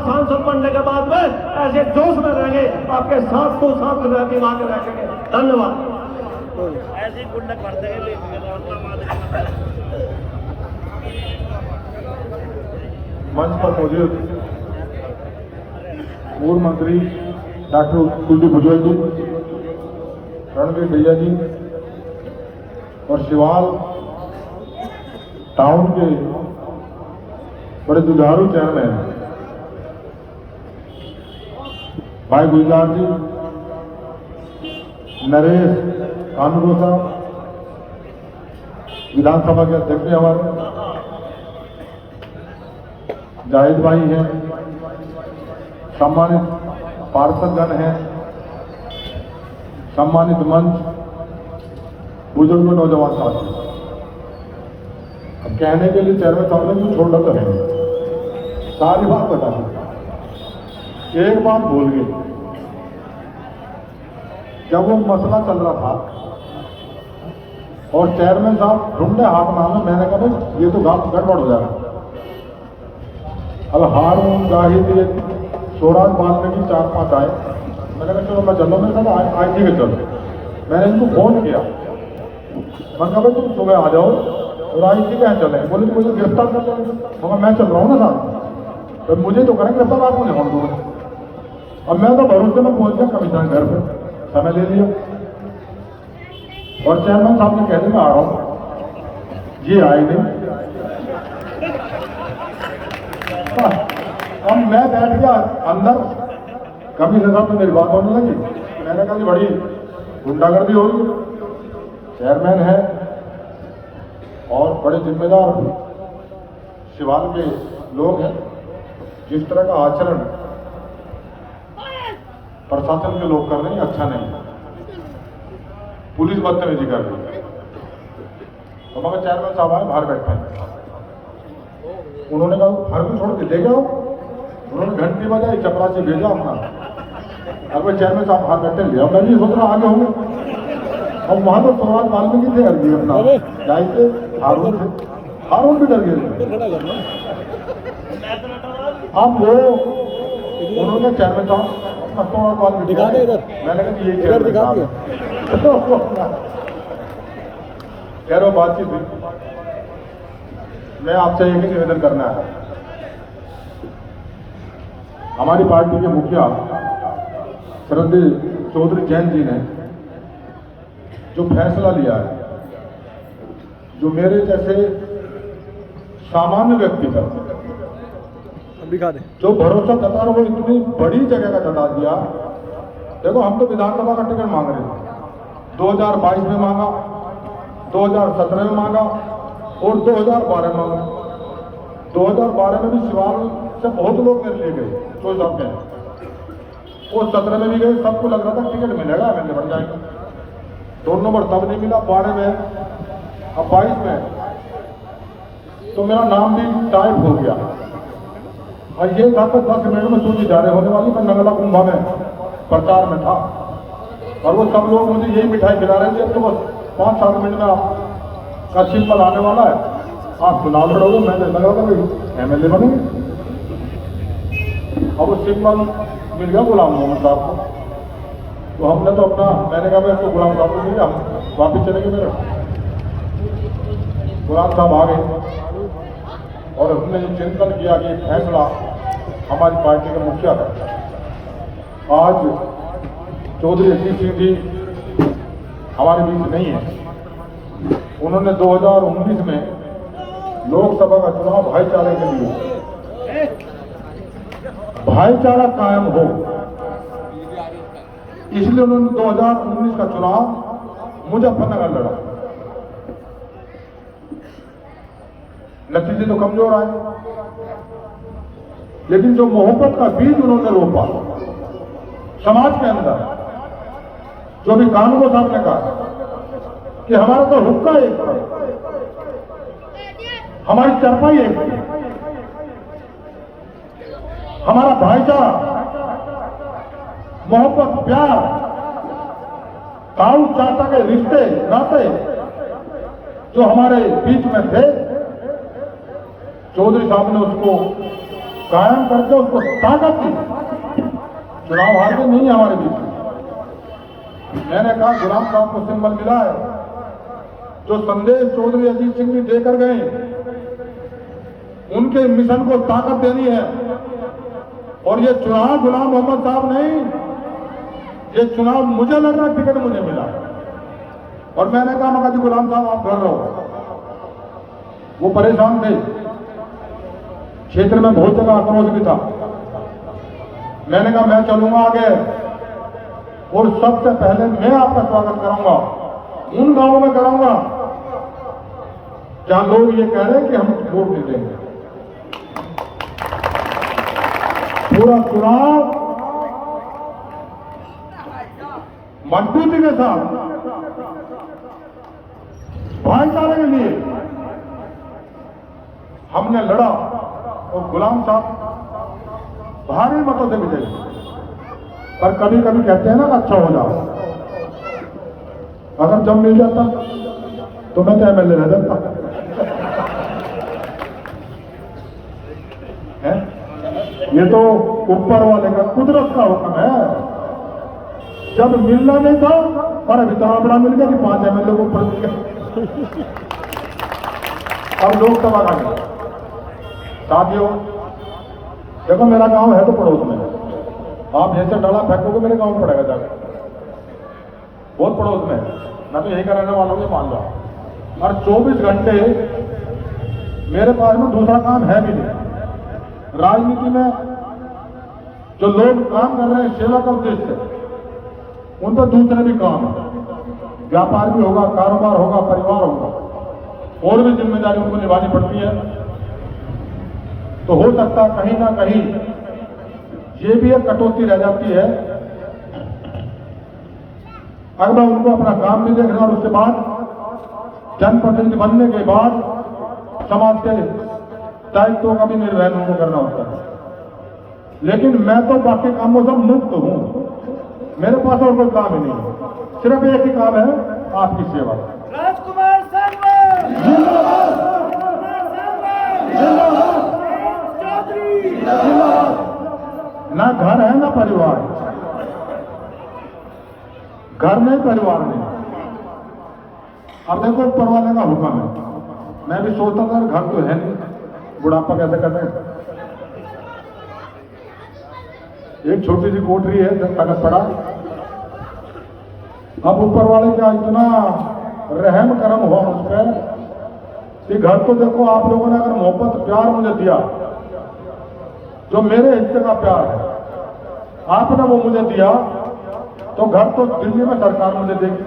सांसद बनने के बाद में ऐसे जोश में रहेंगे, आपके साथ तो साथ रहती मांग रखेंगे। धन्यवाद। ऐसे गुंडा कर देंगे। मंच पर मौजूद पूर्व मंत्री डॉक्टर कुलदीप भुजबल जी, रणवीर भैया जी और शिवाल टाउन के बड़े जुझारू चेयरमैन भाई गुलजार जी, नरेश कानून साहब, विधानसभा के अध्यक्ष हमारे जाहिद भाई हैं, सम्मानित पार्षदगण हैं, सम्मानित मंच, बुजुर्ग नौजवान साथी। अब कहने के लिए चेयरमैन साहब ने कुछ छोड़ रखा है, सारी बात बता दी। एक बात भूल गई, जब वो मसला चल रहा था और चेयरमैन साहब ढूंढे हाथ मारना, मैंने कहा भाई ये तो गड़बड़ हो जाएगा। अब हारून जाहिद ये स्वराज वाल्मीकि 4-5 आए, मैंने कहा चलो मैं चलो, मेरे साथ आज ठीक है चलो। मैंने इनको फोन किया, मैंने कहा भाई तुम सुबह आ जाओ और आज ठीक है चले। बोले मुझे गिरफ्तार कर लेंगे, मगर मैं चल रहा हूँ ना साथ, तो मुझे तो करेंगे गिरफ्तार, आप मुझे हम दूंगा। अब मैं तो भरोसे में पहुंच गया कमिश्नर घर पे, समय ले लिया और चेयरमैन साहब ने कह दिया मैं आ रहा हूँ, ये आए नहीं। अब मैं बैठ गया अंदर, कमिश्नर साहब से मेरी बात होने लगी। मैंने कहा कि बड़ी गुंडागर्दी होगी, चेयरमैन है और बड़े जिम्मेदार शिवाल के लोग हैं, जिस तरह का आचरण प्रशासन के लोग कर रहे हैं अच्छा नहीं है, पुलिस बदतमीजी कर रही है। तो मगर चेयरमैन साहब आए, बाहर बैठे हैं, उन्होंने कहा घर को छोड़ के ले जाओ। उन्होंने घंटी बजाई, चपरासी भेजा अपना। अब मैं चेयरमैन साहब बाहर बैठे लिया, मैं भी सोच रहा आगे होंगे। अब वहां तो स्वराज वाल्मीकि थे, अर्जी अपना जाए थे, हारून भी डर गए। अब वो उन्होंने चेयरमैन साहब स्वराज वाल्मीकि दिखा दे इधर, मैंने कहा ये चेयरमैन साहब कह रहे हो बातचीत हुई। मैं आपसे एक ही निवेदन करना है, हमारी पार्टी के मुखिया श्रद्धेय चौधरी जैन जी ने जो फैसला लिया है, जो मेरे जैसे सामान्य व्यक्ति पर जो भरोसा जता रहा, वो इतनी बड़ी जगह का जता दिया। देखो हम तो विधानसभा का टिकट मांग रहे थे, 2022 में मांगा, 2017 में मांगा और 2012 में मांगा। 2012 में भी शिवाल से बहुत लोग मेरे लिए गए, चोई साहब के, वो 17 में भी गए, सबको लग रहा था टिकट मिलेगा, मैंने बन जाएगा। 2 नंबर तब नहीं मिला, 12 में, अब 22 में तो मेरा नाम भी टाइप हो गया। और ये था कि 10 मिनट में सूची जारी होने वाली, मैं नंगला कुंभा में प्रचार में था और वो सब लोग मुझे यही मिठाई खिला रहे थे, अब तो बस 5-7 मिनट में आपका सिंबल आने वाला है, आप चुनाव लड़ोगे। मैंने लगा था भाई MLA बनेंगे। अब वो सिंबल मिल गया गुलाम मोहम्मद साहब को, तो हमने तो अपना, मैंने कहा मैं तो गुलाम साहब को मिल गया, हम वापिस चलेंगे। मेरे गुलाम साहब आ गए और हमने जो चिंतन किया कि फैसला हमारी पार्टी के मुखिया का, आज चौधरी अजीत सिंह जी हमारे बीच नहीं है। उन्होंने 2019 में लोकसभा का चुनाव भाईचारे के लिए, भाईचारा कायम हो, इसलिए उन्होंने 2019 का चुनाव मुजफ्फरनगर लड़ा। नतीजे तो कमजोर आए, लेकिन जो मोहब्बत का बीज उन्होंने रोपा समाज के अंदर, जो भी कानून साहब ने कहा कि हमारा तो हुक्का एक था, हमारी चरपाई एक थी, हमारा भाईचारा, मोहब्बत, प्यार, ताऊ चाचा के रिश्ते नाते जो हमारे बीच में थे, चौधरी साहब ने उसको कायम करके उसको ताकत दी। चुनाव हार के नहीं है हमारे बीच। मैंने कहा गुलाम साहब को सिंबल मिला है, जो संदेश चौधरी अजीत सिंह जी देकर गए, उनके मिशन को ताकत देनी है। और ये चुनाव गुलाम मोहम्मद साहब नहीं, ये चुनाव मुझे लग रहा टिकट मुझे मिला। और मैंने कहा मगर जी गुलाम साहब आप घर रहो। वो परेशान थे, क्षेत्र में बहुत जगह आक्रोश भी था। मैंने कहा मैं चलूंगा आगे और सबसे पहले मैं आपका स्वागत करूंगा, उन गांवों में कराऊंगा जहां लोग ये कह रहे हैं कि हम वोट नहीं देंगे। पूरा चुनाव मजबूती के साथ भाईचारे के लिए हमने लड़ा और गुलाम साहब भारी मतों से विजयी। पर कभी कभी कहते हैं ना अच्छा हो जाओ, अगर जब मिल जाता तो मैं तो एमएलए रह जाता है। ये तो ऊपर वाले का कुदरत का हुक्म है। जब मिलना नहीं था और अभी इतना बड़ा मिल गया कि 5 एमएलए को ऊपर मिल गया। अब लोकसभा का गया। साथियों देखो, मेरा गांव है तो पड़ोस में, आप जैसे डाला फेंकोगे मेरे गांव में पड़ेगा जाकर, बहुत पड़ोस में। मैं तो यही का रहने वाला हूं, ये मान लो। और 24 घंटे मेरे पास में दूसरा काम है भी नहीं। राजनीति में जो लोग काम कर रहे हैं सेवा का उद्देश्य से, उन पर दूसरे भी काम है। व्यापार भी होगा, कारोबार होगा, परिवार होगा, और भी जिम्मेदारी उनको निभानी पड़ती है। तो हो सकता है कहीं ना कहीं ये भी एक कटौती रह जाती है। अगर उनको अपना काम भी देखना और उसके बाद जनप्रतिनिधि बनने के बाद समाज के दायित्वों का भी निर्वहन उनको करना होता है। लेकिन मैं तो बाकी कामों से मुक्त हूं, मेरे पास और कोई काम ही नहीं है। सिर्फ एक ही काम है, आपकी सेवा। राजकुमार शर्मा जिंदाबाद, जिंदाबाद, चौधरी जिंदाबाद। ना घर है ना परिवार, घर नहीं परिवार नहीं। अब देखो ऊपर वाले का हुक्म है। मैं भी सोचता था घर तो है नहीं, बुढ़ापा कैसे करते हैं। एक छोटी सी कोठरी है, जब तक पड़ा। अब ऊपर वाले का इतना रहम करम हुआ मुझ पर कि घर तो देखो, आप लोगों ने अगर मोहब्बत प्यार मुझे दिया, जो मेरे हिस्से का प्यार है आपने वो मुझे दिया, तो घर तो दिल्ली में सरकार मुझे देगी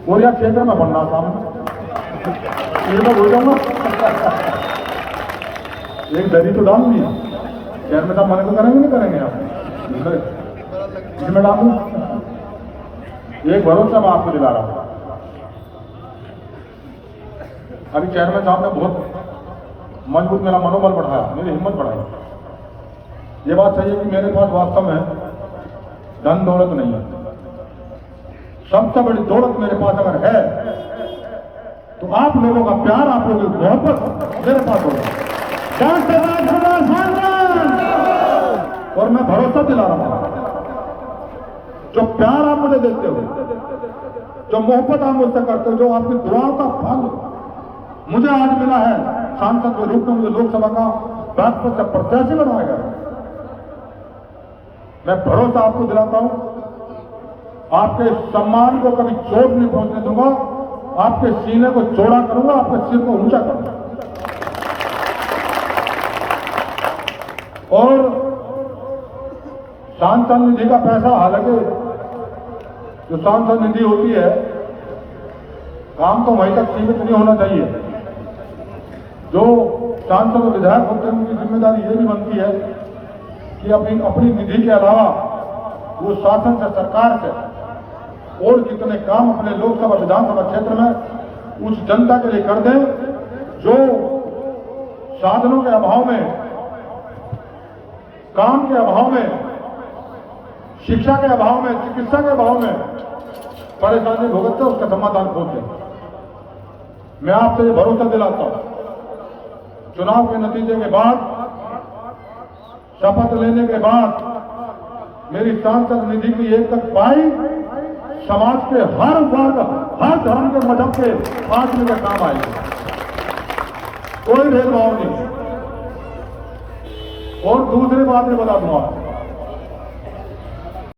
और या क्षेत्र में बनना सामने ये तो हो जाऊंगा। एक दरी तो डाल दी, शहर में साहब मना तो करेंगे नहीं करेंगे आप, इसमें डाल दूं। एक भरोसा मैं आपको दिला रहा हूं। अभी चेयरमैन साहब ने बहुत मजबूत मेरा मनोबल बढ़ाया, मेरी हिम्मत बढ़ाई। ये बात सही है कि मेरे पास वास्तव में धन दौलत नहीं है। सबसे बड़ी दौलत मेरे पास अगर है तो आप लोगों का प्यार, आप लोगों की मोहब्बत मेरे पास होगा। और मैं भरोसा दिला रहा हूं, जो प्यार आप मुझे देते हो, जो मोहब्बत आप मुझसे करते हो, जो आपकी दुआओं का फल मुझे आज मिला है, सांसद के रूप में मुझे लोकसभा का 5% से प्रत्याशी बनाया गया। मैं भरोसा आपको दिलाता हूं, आपके सम्मान को कभी चोट नहीं पहुंचने दूंगा, आपके सीने को चौड़ा करूंगा, आपके सिर को ऊंचा करूंगा। और सांसद निधि का पैसा, हालांकि जो सांसद निधि होती है, काम तो वहीं तक सीमित नहीं होना चाहिए। जो सांसद और विधायक होते हैं उनकी जिम्मेदारी ये भी बनती है कि अपनी निधि के अलावा वो शासन से, सरकार से और जितने काम अपने लोकसभा विधानसभा क्षेत्र में उस जनता के लिए कर दें जो साधनों के अभाव में, काम के अभाव में, शिक्षा के अभाव में, चिकित्सा के अभाव में परेशानी भुगतते, उसका समाधान खोजते। मैं आपसे ये भरोसा दिलाता हूं, चुनाव के नतीजे के बाद शपथ लेने के बाद मेरी सांसद निधि की एक तक पाई समाज के हर वर्ग, हर धर्म के, मजहब के आदमी के काम आएगी, कोई भेदभाव नहीं। और दूसरी बात मैं बता दूंगा,